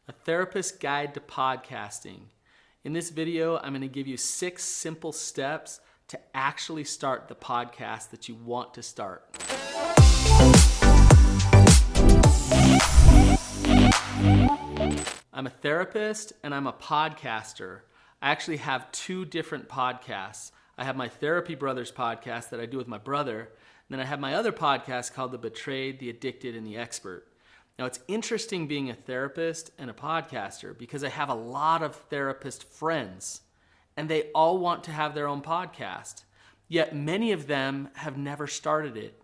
A Therapist Guide to Podcasting. In this video, I'm going to give you 6 simple steps to actually start the podcast that you want to start. I'm a therapist and I'm a podcaster. I actually have 2 different podcasts. I have my Therapy Brothers podcast that I do with my brother, and then I have my other podcast called The Betrayed, The Addicted, and The Expert. Now, it's interesting being a therapist and a podcaster because I have a lot of therapist friends, and they all want to have their own podcast. Yet many of them have never started it.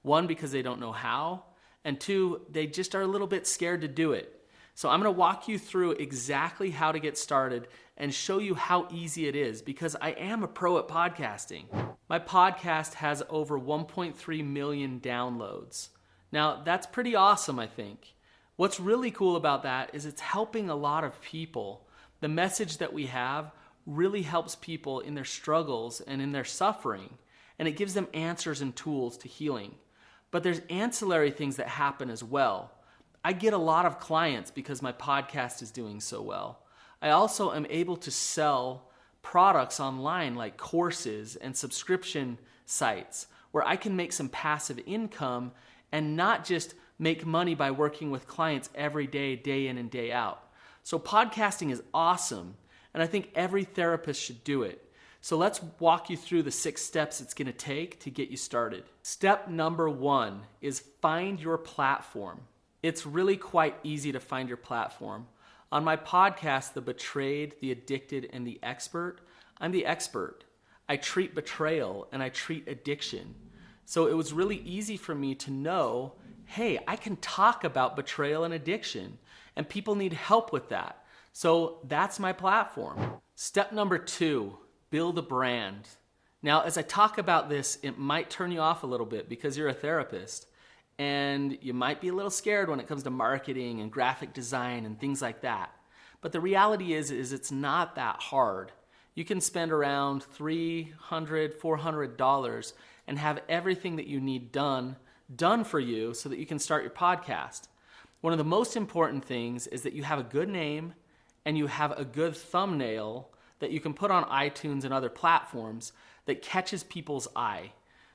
1, because they don't know how, and 2, they just are a little bit scared to do it. So I'm going to walk you through exactly how to get started and show you how easy it is because I am a pro at podcasting. My podcast has over 1.3 million downloads. Now, that's pretty awesome, I think. What's really cool about that is it's helping a lot of people. The message that we have really helps people in their struggles and in their suffering, and it gives them answers and tools to healing. But there's ancillary things that happen as well. I get a lot of clients because my podcast is doing so well. I also am able to sell products online like courses and subscription sites where I can make some passive income and not just make money by working with clients every day, day in and day out. So podcasting is awesome, and I think every therapist should do it. So let's walk you through the 6 steps it's going to take to get you started. Step number 1 is find your platform. It's really quite easy to find your platform. On my podcast, The Betrayed, The Addicted, and The Expert, I'm the expert. I treat betrayal and I treat addiction. So it was really easy for me to know, hey, I can talk about betrayal and addiction, and people need help with that. So that's my platform. Step number 2, build a brand. Now, as I talk about this, it might turn you off a little bit because you're a therapist, and you might be a little scared when it comes to marketing and graphic design and things like that. But the reality is it's not that hard. You can spend around $300, $400 and have everything that you need done for you so that you can start your podcast. One of the most important things is that you have a good name and you have a good thumbnail that you can put on iTunes and other platforms that catches people's eye.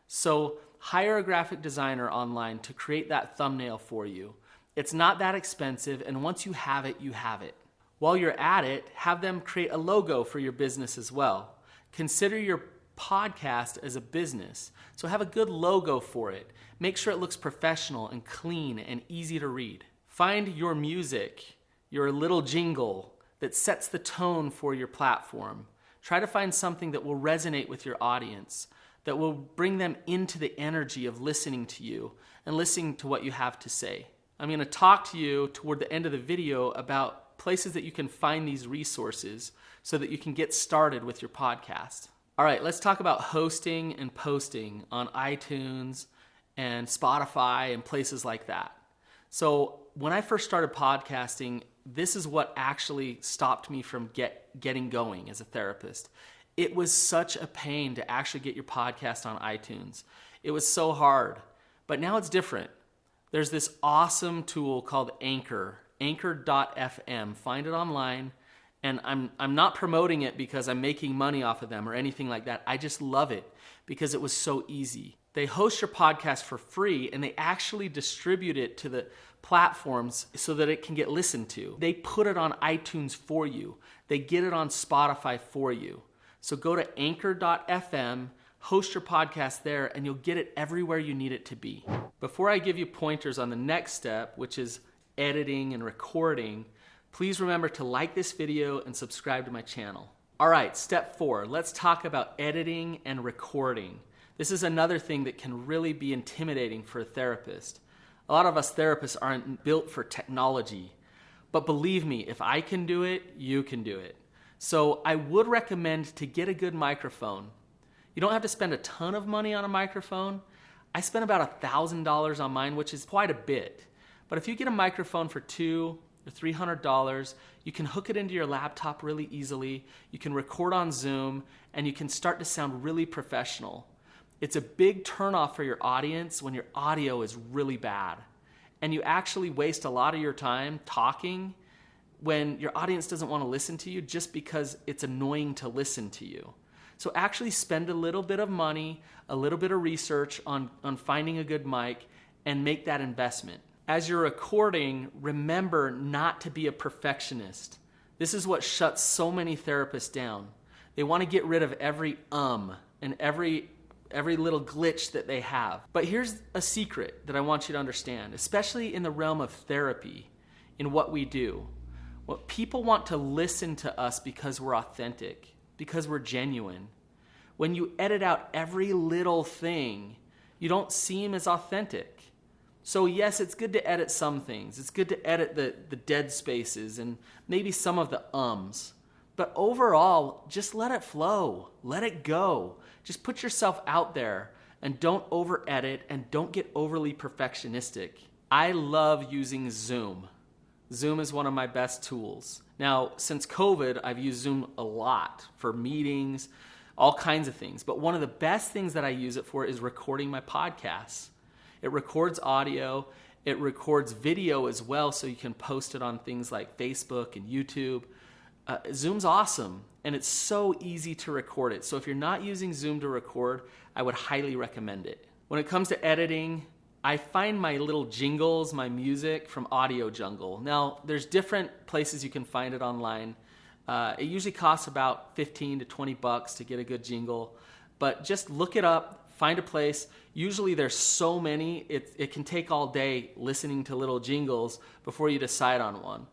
So hire a graphic designer online to create that thumbnail for you. It's not that expensive, and once you have it, you have it. While you're at it, have them create a logo for your business as well. Consider your podcast as a business, so have a good logo for it. Make sure it looks professional and clean and easy to read. Find your music, your little jingle that sets the tone for your platform. Try to find something that will resonate with your audience, that will bring them into the energy of listening to you and listening to what you have to say. I'm going to talk to you toward the end of the video about places that you can find these resources so that you can get started with your podcast. All right, let's talk about hosting and posting on iTunes and Spotify and places like that. So when I first started podcasting, this is what actually stopped me from getting going as a therapist. It was such a pain to actually get your podcast on iTunes. It was so hard, but now it's different. There's this awesome tool called Anchor, anchor.fm. Find it online. And I'm not promoting it because I'm making money off of them or anything like that. I just love it because it was so easy. They host your podcast for free and they actually distribute it to the platforms so that it can get listened to. They put it on iTunes for you. They get it on Spotify for you. So go to anchor.fm, host your podcast there, and you'll get it everywhere you need it to be. Before I give you pointers on the next step, which is editing and recording, please remember to like this video and subscribe to my channel. All right, step 4, let's talk about editing and recording. This is another thing that can really be intimidating for a therapist. A lot of us therapists aren't built for technology, but believe me, if I can do it, you can do it. So I would recommend to get a good microphone. You don't have to spend a ton of money on a microphone. I spent about $1,000 on mine, which is quite a bit. But if you get a microphone for $200 or $300, you can hook it into your laptop really easily. You can record on Zoom, and you can start to sound really professional. It's a big turnoff for your audience when your audio is really bad. And you actually waste a lot of your time talking when your audience doesn't want to listen to you just because it's annoying to listen to you. So actually spend a little bit of money, a little bit of research on finding a good mic and make that investment. As you're recording, remember not to be a perfectionist. This is what shuts so many therapists down. They want to get rid of every and every little glitch that they have. But here's a secret that I want you to understand, especially in the realm of therapy, in what we do. What people want to listen to us because we're authentic, because we're genuine. When you edit out every little thing, you don't seem as authentic. So yes, it's good to edit some things. It's good to edit the dead spaces and maybe some of the ums. But overall, just let it flow. Let it go. Just put yourself out there and don't over edit and don't get overly perfectionistic. I love using Zoom. Zoom is one of my best tools. Now, since COVID, I've used Zoom a lot for meetings, all kinds of things. But one of the best things that I use it for is recording my podcasts. It records audio. It records video as well, so you can post it on things like Facebook and YouTube. Zoom's awesome, and it's so easy to record it. So if you're not using Zoom to record, I would highly recommend it. When it comes to editing, I find my little jingles, my music from Audio Jungle. Now, there's different places you can find it online. It usually costs about $15 to $20 to get a good jingle, but just look it up, find a place. Usually there's so many, it can take all day listening to little jingles before you decide on one.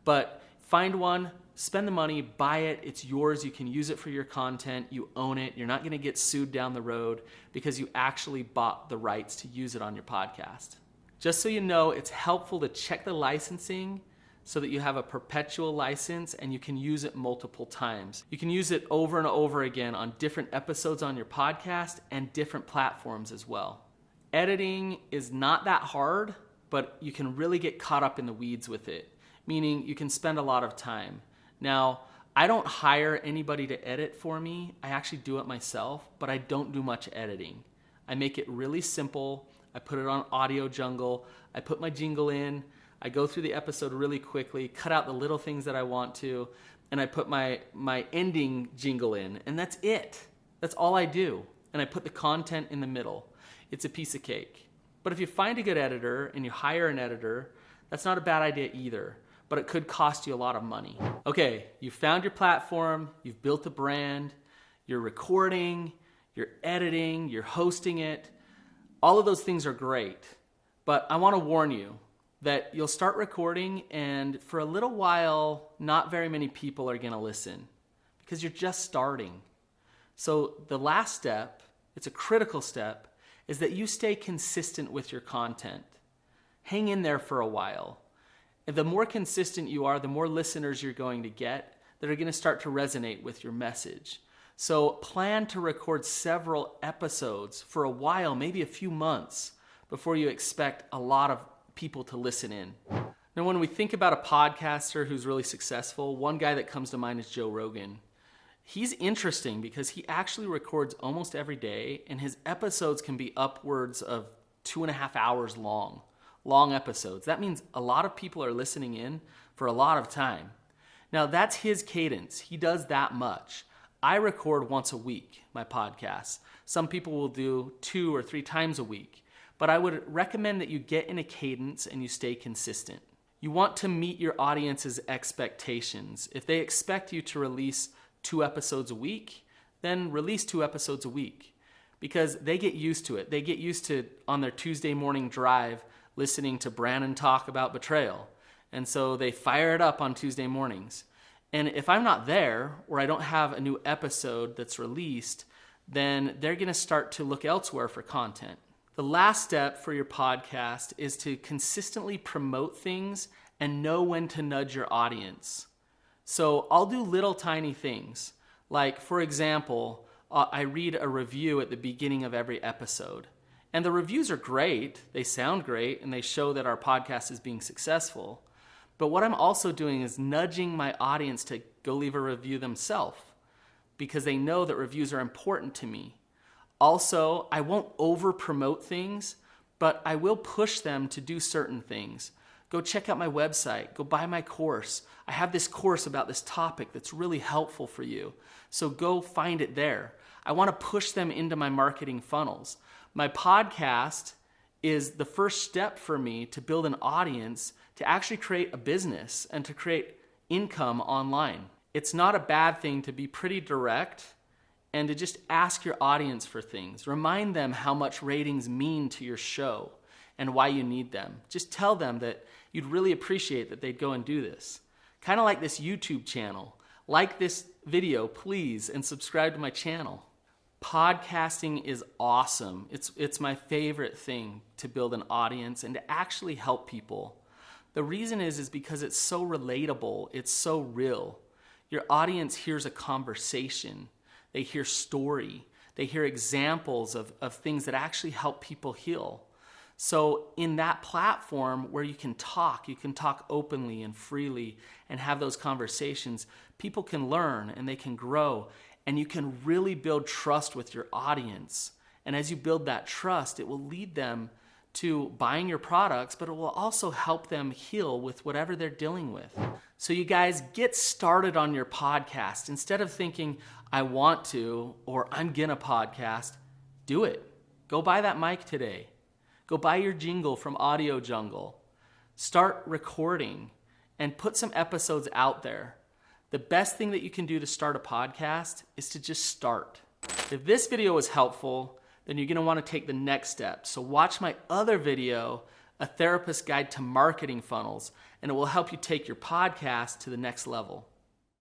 But find one, spend the money, buy it, it's yours, you can use it for your content, you own it, you're not gonna get sued down the road because you actually bought the rights to use it on your podcast. Just so you know, it's helpful to check the licensing so that you have a perpetual license and you can use it multiple times. You can use it over and over again on different episodes on your podcast and different platforms as well. Editing is not that hard, but you can really get caught up in the weeds with it, meaning you can spend a lot of time. Now, I don't hire anybody to edit for me. I actually do it myself, but I don't do much editing. I make it really simple. I put it on Audio Jungle. I put my jingle in. I go through the episode really quickly, cut out the little things that I want to, and I put my ending jingle in, and that's it. That's all I do. And I put the content in the middle. It's a piece of cake. But if you find a good editor and you hire an editor, that's not a bad idea either, but it could cost you a lot of money. Okay, you found your platform, you've built a brand, you're recording, you're editing, you're hosting it. All of those things are great, but I want to warn you that you'll start recording and for a little while, not very many people are going to listen because you're just starting. So the last step, it's a critical step, is that you stay consistent with your content. Hang in there for a while. And the more consistent you are, the more listeners you're going to get that are going to start to resonate with your message. So plan to record several episodes for a while, maybe a few months, before you expect a lot of people to listen in. Now, when we think about a podcaster who's really successful, one guy that comes to mind is Joe Rogan. He's interesting because he actually records almost every day, and his episodes can be upwards of 2.5 hours long episodes. That means a lot of people are listening in for a lot of time. Now, that's his cadence. He does that much. I record once a week, my podcasts. Some people will do 2 or 3 times a week. But I would recommend that you get in a cadence and you stay consistent. You want to meet your audience's expectations. If they expect you to release 2 episodes a week, then release 2 episodes a week because they get used to it. They get used to, on their Tuesday morning drive, listening to Brannon talk about betrayal. And so they fire it up on Tuesday mornings. And if I'm not there, or I don't have a new episode that's released, then they're going to start to look elsewhere for content. The last step for your podcast is to consistently promote things and know when to nudge your audience. So I'll do little tiny things. Like, for example, I read a review at the beginning of every episode. And the reviews are great, they sound great, and they show that our podcast is being successful. But what I'm also doing is nudging my audience to go leave a review themselves because they know that reviews are important to me. Also, I won't over promote things, but I will push them to do certain things. Go check out my website. Go buy my course. I have this course about this topic that's really helpful for you. So go find it there. I want to push them into my marketing funnels. My podcast is the first step for me to build an audience, to actually create a business and to create income online. It's not a bad thing to be pretty direct and to just ask your audience for things. Remind them how much ratings mean to your show and why you need them. Just tell them that you'd really appreciate that they'd go and do this. Kind of like this YouTube channel. Like this video, please, and subscribe to my channel. Podcasting is awesome. It's my favorite thing to build an audience and to actually help people. The reason is because it's so relatable. It's so real. Your audience hears a conversation. They hear story. They hear examples of things that actually help people heal. So in that platform where you can talk openly and freely and have those conversations, people can learn and they can grow, and you can really build trust with your audience. And as you build that trust, it will lead them to buying your products, but it will also help them heal with whatever they're dealing with. So you guys, get started on your podcast. Instead of thinking, I want to, or I'm gonna podcast, do it. Go buy that mic today. Go buy your jingle from Audio Jungle. Start recording and put some episodes out there. The best thing that you can do to start a podcast is to just start. If this video was helpful, then you're gonna wanna take the next step. So watch my other video, A Therapist's Guide to Marketing Funnels, and it will help you take your podcast to the next level.